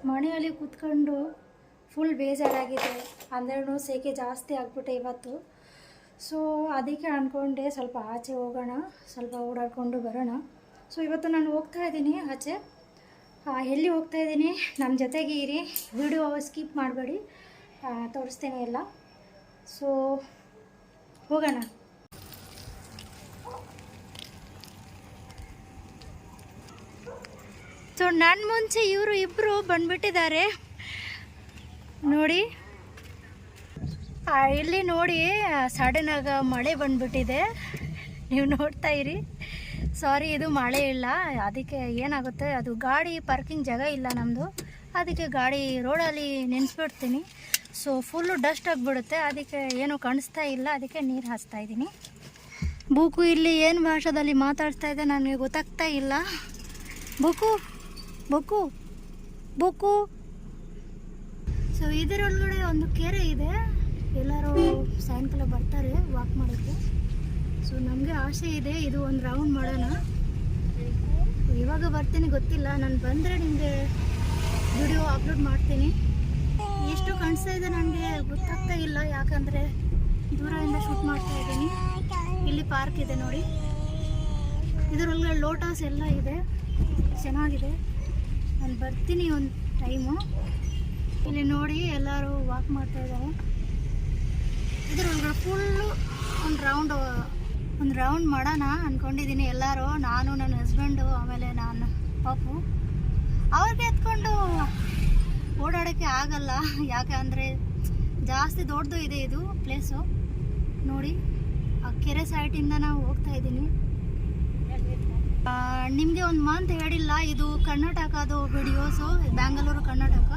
ಮನೆಯಲ್ಲಿ ಕೂತ್ಕೊಂಡು ಫುಲ್ ಬೇಜಾರಾಗಿದೆ. ಅಂದ್ರೂ ಸೆಕೆ ಜಾಸ್ತಿ ಆಗ್ಬಿಟ್ಟೆ ಇವತ್ತು. ಸೊ ಅದಕ್ಕೆ ಅಂದ್ಕೊಂಡೆ ಸ್ವಲ್ಪ ಆಚೆ ಹೋಗೋಣ, ಸ್ವಲ್ಪ ಓಡಾಡಿಕೊಂಡು ಬರೋಣ. ಸೊ ಇವತ್ತು ನಾನು ಹೋಗ್ತಾ ಇದ್ದೀನಿ ಆಚೆ. ಎಲ್ಲಿ ಹೋಗ್ತಾ ಇದ್ದೀನಿ, ನಮ್ಮ ಜೊತೆಗೆ ಇರಿ, ವಿಡಿಯೋ ಸ್ಕಿಪ್ ಮಾಡಬೇಡಿ, ತೋರಿಸ್ತೇನೆ ಎಲ್ಲ. ಸೊ ಹೋಗೋಣ. ಸೊ ನನ್ನ ಮುಂಚೆ ಇವರು ಇಬ್ಬರು ಬಂದ್ಬಿಟ್ಟಿದ್ದಾರೆ ನೋಡಿ. ಇಲ್ಲಿ ನೋಡಿ, ಸಡನ್ನಾಗ ಮಳೆ ಬಂದ್ಬಿಟ್ಟಿದೆ, ನೀವು ನೋಡ್ತಾ ಇರಿ. ಸಾರಿ, ಇದು ಮಳೆ ಇಲ್ಲ, ಅದಕ್ಕೆ ಏನಾಗುತ್ತೆ, ಅದು ಗಾಡಿ ಪಾರ್ಕಿಂಗ್ ಜಾಗ ಇಲ್ಲ ನಮ್ಮದು, ಅದಕ್ಕೆ ಗಾಡಿ ರೋಡಲ್ಲಿ ನೆನೆಸ್ಬಿಡ್ತೀನಿ. ಸೊ ಫುಲ್ಲು ಡಸ್ಟ್ ಆಗಿಬಿಡುತ್ತೆ, ಅದಕ್ಕೆ ಏನೂ ಕಾಣಿಸ್ತಾ ಇಲ್ಲ, ಅದಕ್ಕೆ ನೀರು ಹಾಸ್ತಾ ಇದ್ದೀನಿ. ಬುಕ್ಕು ಇಲ್ಲಿ ಏನು ಭಾಷೆದಲ್ಲಿ ಮಾತಾಡ್ತಾ ಇದೆ ನನಗೆ ಗೊತ್ತಾಗ್ತಾ ಇಲ್ಲ. Book book book. ಸೊ ಇದರೊಳಗಡೆ ಒಂದು ಕೆರೆ ಇದೆ, ಎಲ್ಲರೂ ಸಾಯಂಕಾಲ ಬರ್ತಾರೆ ವಾಕ್ ಮಾಡೋಕ್ಕೆ. ಸೊ ನಮಗೆ ಆಸೆ ಇದೆ, ಇದು ಒಂದು ರೌಂಡ್ ಮಾಡೋಣ. ಇವಾಗ ಬರ್ತೀನಿ ಗೊತ್ತಿಲ್ಲ, ನಾನು ಬಂದರೆ ನಿಮಗೆ ವಿಡಿಯೋ ಅಪ್ಲೋಡ್ ಮಾಡ್ತೀನಿ. ಎಷ್ಟು ಕಾಣಿಸ್ತಾ ಇದೆ ನನಗೆ ಗೊತ್ತಾಗ್ತಾ ಇಲ್ಲ, ಯಾಕಂದರೆ ದೂರದಿಂದ ಶೂಟ್ ಮಾಡ್ತಾ ಇದ್ದೀನಿ. ಇಲ್ಲಿ ಪಾರ್ಕ್ ಇದೆ ನೋಡಿ, ಇದರೊಳಗಡೆ ಲೋಟಸ್ ಎಲ್ಲ ಇದೆ, ಚೆನ್ನಾಗಿದೆ. ನಾನು ಬರ್ತೀನಿ ಒಂದು ಟೈಮು. ಇಲ್ಲಿ ನೋಡಿ ಎಲ್ಲರೂ ವಾಕ್ ಮಾಡ್ತಾ ಇದ್ದಾರೆ. ಇದರೊಳಗಡೆ ಫುಲ್ಲು ಒಂದು ರೌಂಡ್ ಮಾಡೋಣ ಅಂದ್ಕೊಂಡಿದ್ದೀನಿ. ಎಲ್ಲರೂ, ನಾನು, ನನ್ನ ಹಸ್ಬೆಂಡು, ಆಮೇಲೆ ನಾನು ಪಾಪು. ಅವ್ರಿಗೆ ಎತ್ಕೊಂಡು ಓಡಾಡೋಕ್ಕೆ ಆಗಲ್ಲ, ಯಾಕೆ ಅಂದರೆ ಜಾಸ್ತಿ ದೊಡ್ಡದು ಇದೆ ಇದು ಪ್ಲೇಸು ನೋಡಿ. ಆ ಕೆರೆ ಸೈಟಿಂದ ನಾವು ಹೋಗ್ತಾ ಇದ್ದೀನಿ. ನಿಮಗೆ ಒಂದು ಮಂತ್ ಹೇಳಿಲ್ಲ, ಇದು ಕರ್ನಾಟಕದು ವಿಡಿಯೋಸು, ಬ್ಯಾಂಗ್ಳೂರು ಕರ್ನಾಟಕ,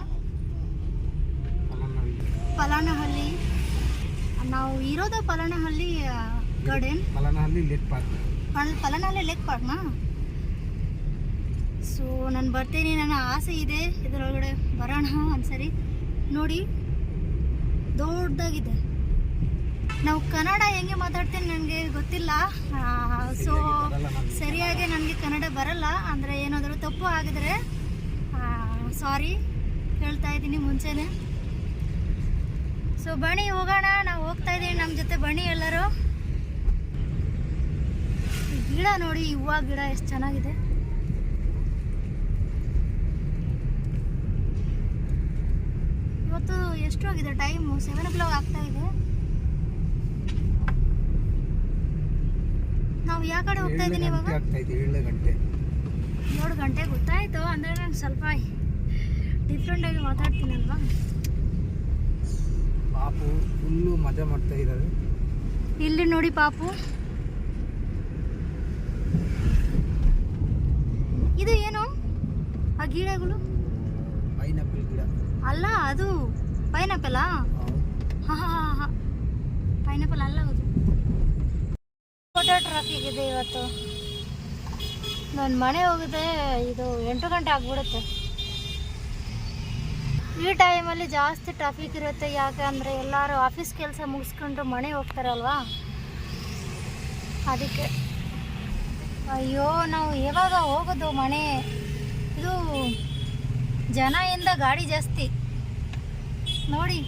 ಪಲಾನಹಳ್ಳಿ. ನಾವು ಇರೋದು ಪಲಾನಹಳ್ಳಿ ಗಾರ್ಡನ್, ಪಲಾನಹಳ್ಳಿ ಲೇಕ್ ಪಾರ್ಕ್ನಾ. ಸೊ ನಾನು ಬರ್ತೀನಿ, ನನ್ನ ಆಸೆ ಇದೆ ಇದರೊಳಗಡೆ ಬರೋಣ ಒಂದ್ಸರಿ. ನೋಡಿ ದೊಡ್ಡದಾಗಿದೆ. ನಾವು ಕನ್ನಡ ಹೆಂಗೆ ಮಾತಾಡ್ತೀನಿ ನನಗೆ ಗೊತ್ತಿಲ್ಲ, ಸೊ ಸರಿಯಾಗಿ ನನಗೆ ಕನ್ನಡ ಬರಲ್ಲ. ಅಂದರೆ ಏನಾದರೂ ತಪ್ಪು ಆಗಿದ್ರೆ ಸಾರಿ ಹೇಳ್ತಾ ಇದ್ದೀನಿ ಮುಂಚೆನೇ. ಸೊ ಬನ್ನಿ ಹೋಗೋಣ, ನಾವು ಹೋಗ್ತಾ ಇದ್ದೀವಿ ನಮ್ಮ ಜೊತೆ, ಬನ್ನಿ ಎಲ್ಲರೂ. ಗಿಡ ನೋಡಿ, ಹೂವು ಗಿಡ ಎಷ್ಟು ಚೆನ್ನಾಗಿದೆ. ಇವತ್ತು ಎಷ್ಟು ಆಗಿದೆ ಟೈಮು, 7 o'clock ಆಗ್ತಾ ಇದೆ. ನಾವು ಯಾವ ಕಡೆ ಹೋಗ್ತಾ ಇದ್ದೀನಿ ಇವಾಗ? 7 ಗಂಟೆ ಗೊತ್ತಾಯ್ತು. ಅಂದರೆ ನಾನು ಸ್ವಲ್ಪ ಡಿಫ್ರೆಂಟಾಗಿ ಮಾತಾಡ್ತೀನಲ್ವಾ. ಪಾಪು ಫುಲ್ಲು ಮಜಾ ಮಾಡ್ತಾ ಇದ್ದಾರೆ. ಇಲ್ಲಿ ನೋಡಿ ಪಾಪು, ಇದು ಏನು ಆ ಗಿಡಗಳು? ಪೈನಾಪಲ್ ಗಿಡ ಅಲ್ಲ, ಅದು ಪೈನಾಪಲ್ಲಾ? ಹಾಂ ಹಾಂ ಹಾಂ, ಪೈನಾಪಲ್ ಅಲ್ಲ ಅದು. ಫೋಟೋ ಟ್ರಾಫಿಕ್ ಇದೆ ಇವತ್ತು. ನನ್ನ ಮನೆ ಹೋಗಿದೆ, ಇದು 8 ಗಂಟೆ ಆಗ್ಬಿಡುತ್ತೆ. ಈ ಟೈಮಲ್ಲಿ ಜಾಸ್ತಿ ಟ್ರಾಫಿಕ್ ಇರುತ್ತೆ, ಯಾಕೆ ಅಂದರೆ ಎಲ್ಲರೂ ಆಫೀಸ್ ಕೆಲಸ ಮುಗಿಸ್ಕೊಂಡು ಮನೆ ಹೋಗ್ತಾರಲ್ವಾ, ಅದಕ್ಕೆ. ಅಯ್ಯೋ, ನಾವು ಯಾವಾಗ ಹೋಗೋದು ಮನೆ? ಇದು ಜನದಿಂದ ಗಾಡಿ ಜಾಸ್ತಿ ನೋಡಿ,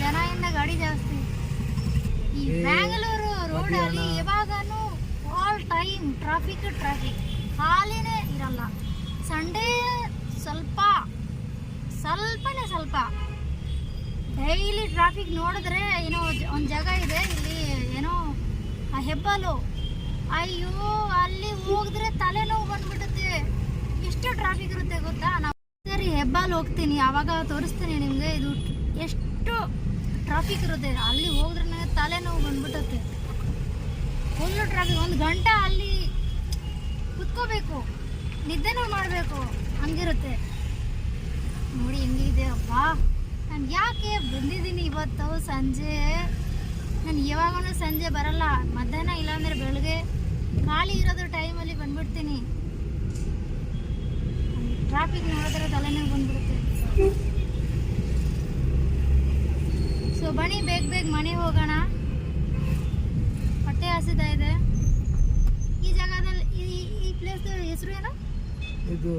ಜನದಿಂದ ಗಾಡಿ ಜಾಸ್ತಿ. ಈ ಬ್ಯಾಂಗ್ಳೂರು ರೋಡಲ್ಲಿ ಯಾವಾಗಲೂ ಆಲ್ ಟೈಮ್ ಟ್ರಾಫಿಕ್, ಖಾಲಿನೇ ಇರಲ್ಲ. ಸಂಡೇ ಸ್ವಲ್ಪ ಡೈಲಿ ಟ್ರಾಫಿಕ್ ನೋಡಿದ್ರೆ. ಏನೋ ಒಂದು ಜಾಗ ಇದೆ ಇಲ್ಲಿ, ಏನೋ ಹೆಬ್ಬಾಲು, ಅಯ್ಯೋ ಅಲ್ಲಿ ಹೋಗಿದ್ರೆ ತಲೆನೋವು ಬಂದ್ಬಿಡುತ್ತೆ, ಎಷ್ಟು ಟ್ರಾಫಿಕ್ ಇರುತ್ತೆ ಗೊತ್ತಾ. ನಾವು ಸರಿ ಹೆಬ್ಬಾಲು ಹೋಗ್ತೀನಿ, ಆವಾಗ ತೋರಿಸ್ತೀನಿ ನಿಮಗೆ, ಇದು ಎಷ್ಟು ಟ್ರಾಫಿಕ್ ಇರುತ್ತೆ. ಅಲ್ಲಿ ಹೋಗಿದ್ರೆ ನನಗೆ ತಲೆನೋವು ಬಂದ್ಬಿಡುತ್ತೆ, ಫುಲ್ಲು ಟ್ರಾಫಿಕ್. 1 ಗಂಟೆ ಅಲ್ಲಿ ಕುತ್ಕೋಬೇಕು, ನಿದ್ದೆನೂ ಮಾಡಬೇಕು, ಹಂಗಿರುತ್ತೆ ನೋಡಿ. ಹೆಂಗಿದೆ ಅಪ್ಪ, ನಾನು ಯಾಕೆ ಬಂದಿದ್ದೀನಿ ಇವತ್ತು ಸಂಜೆ. ನಾನು ಯಾವಾಗೂ ಸಂಜೆ ಬರಲ್ಲ, ಮಧ್ಯಾಹ್ನ ಇಲ್ಲಾಂದರೆ ಬೆಳಗ್ಗೆ ಖಾಲಿ ಇರೋದು ಟೈಮಲ್ಲಿ ಬಂದ್ಬಿಡ್ತೀನಿ. ಟ್ರಾಫಿಕ್ ನೋಡಿದ್ರೆ ತಲೆನೋವು ಬಂದ್ಬಿಡುತ್ತೆ. ಸೊ ಬನ್ನಿ, ಬೇಗ ಮನೆ ಹೋಗೋಣ, ಹೊಟ್ಟೆ ಹಸಿತಾ ಇದೆ. ಈ ಜಾಗದಲ್ಲಿ ಈ ಪ್ಲೇಸ್ ಹೆಸರು ಏನು? ಇದು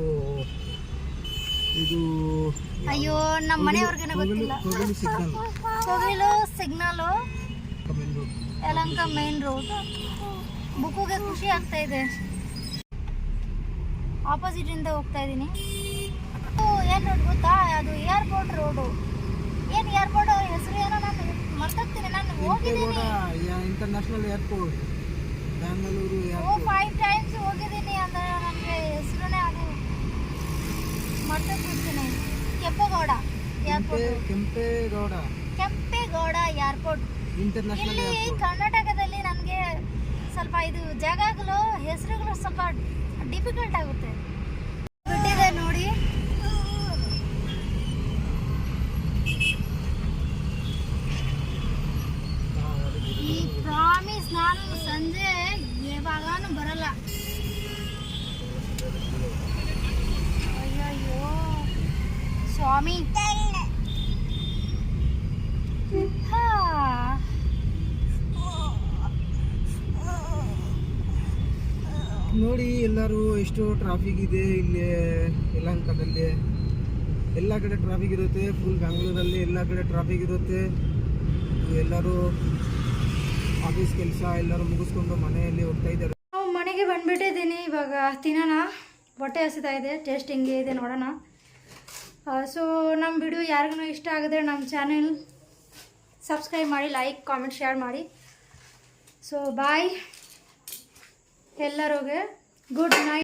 ಇದು ಅಯ್ಯೋ ನಮ್ಮ ಮನೆಯವ್ರಿಗೇನೆ ಗೊತ್ತಿಲ್ಲ. Kogilu signal Kogilu signal, main road. Yelahanka main road. ಬುಕ್ಕುಗೆ ಖುಷಿ ಆಗ್ತಾ ಇದೆ. ಆಪೋಸಿಟ್ ಇಂದ ಹೋಗ್ತಾ ಇದ್ದೀನಿ. ಏನು ರೋಡ್ ಗೊತ್ತಾ? ಅದು ಏರ್ಪೋರ್ಟ್ ರೋಡು. ಏನು ಏರ್ಪೋರ್ಟ್ ಹೆಸರು ಏನೋ ನಾನು ಮರ್ತೋಗ್ತೀನಿ. ನಾನು ಹೋಗಿದ್ದೀನಿ ಇಂಟರ್ನ್ಯಾಷನಲ್ ಏರ್ಪೋರ್ಟ್ ಬ್ಯಾಂಗ್ಳೂರು ಓ ಏರ್ಪೋರ್ಟ್. 5 ಟೈಮ್ಸ್ ಹೋಗಿದ್ದೀನಿ. ಅಂದರೆ ನನಗೆ ಹೆಸರನ್ನೇ ಅದು ಮರ್ತೋಗ್ಬಿಡ್ತೀನಿ. Kempegowda airport. Kempegowda airport international ಇಲ್ಲಿ ಏರ್ಪೋರ್ಟ್. ಕರ್ನಾಟಕದಲ್ಲಿ ನನಗೆ ಸ್ವಲ್ಪ ಇದು ಜಾಗಗಳು ಹೆಸರುಗಳು ಸ್ವಲ್ಪ ಡಿಫಿಕಲ್ಟ್ ಆಗುತ್ತೆ. ಬಿಟ್ಟಿದೆ ನೋಡಿ. ಈ ಪ್ರಾಮಿಸ್ ನಾನು ಸಂಜೆ ಯಾವಾಗಾನು ಬರಲ್ಲ. ಅಯ್ಯಯ್ಯೋ ಸ್ವಾಮಿ. ಹಾ ನೋಡಿ ಎಲ್ಲರೂ ಎಷ್ಟು ಟ್ರಾಫಿಕ್ ಇದೆ ಇಲ್ಲಿ ಯಲಹಂಕದಲ್ಲಿ. ಎಲ್ಲ ಕಡೆ ಟ್ರಾಫಿಕ್ ಇರುತ್ತೆ. ಫುಲ್ ಬ್ಯಾಂಗ್ಳೂರಲ್ಲಿ ಎಲ್ಲ ಕಡೆ ಟ್ರಾಫಿಕ್ ಇರುತ್ತೆ. ಎಲ್ಲರೂ ಆಫೀಸ್ ಕೆಲಸ ಎಲ್ಲರೂ ಮುಗಿಸ್ಕೊಂಡು ಮನೆಯಲ್ಲಿ ಹೋಗ್ತಾ ಇದ್ದಾರೆ. ನಾವು ಮನೆಗೆ ಬಂದ್ಬಿಟ್ಟಿದ್ದೀನಿ. ಇವಾಗ ತಿನ್ನೋಣ. ಹೊಟ್ಟೆ ಹಸಿತಾ ಇದೆ. ಟೇಸ್ಟ್ ಹೆಂಗೆ ಇದೆ ನೋಡೋಣ. ಸೊ ನಮ್ಮ ವಿಡಿಯೋ ಯಾರಿಗೂ ಇಷ್ಟ ಆಗಿದ್ರೆ ನಮ್ಮ ಚಾನೆಲ್ ಸಬ್ಸ್ಕ್ರೈಬ್ ಮಾಡಿ, ಲೈಕ್, ಕಾಮೆಂಟ್, ಶೇರ್ ಮಾಡಿ. ಸೊ ಬಾಯ್ ಎಲ್ಲರಿಗೆ. Good night.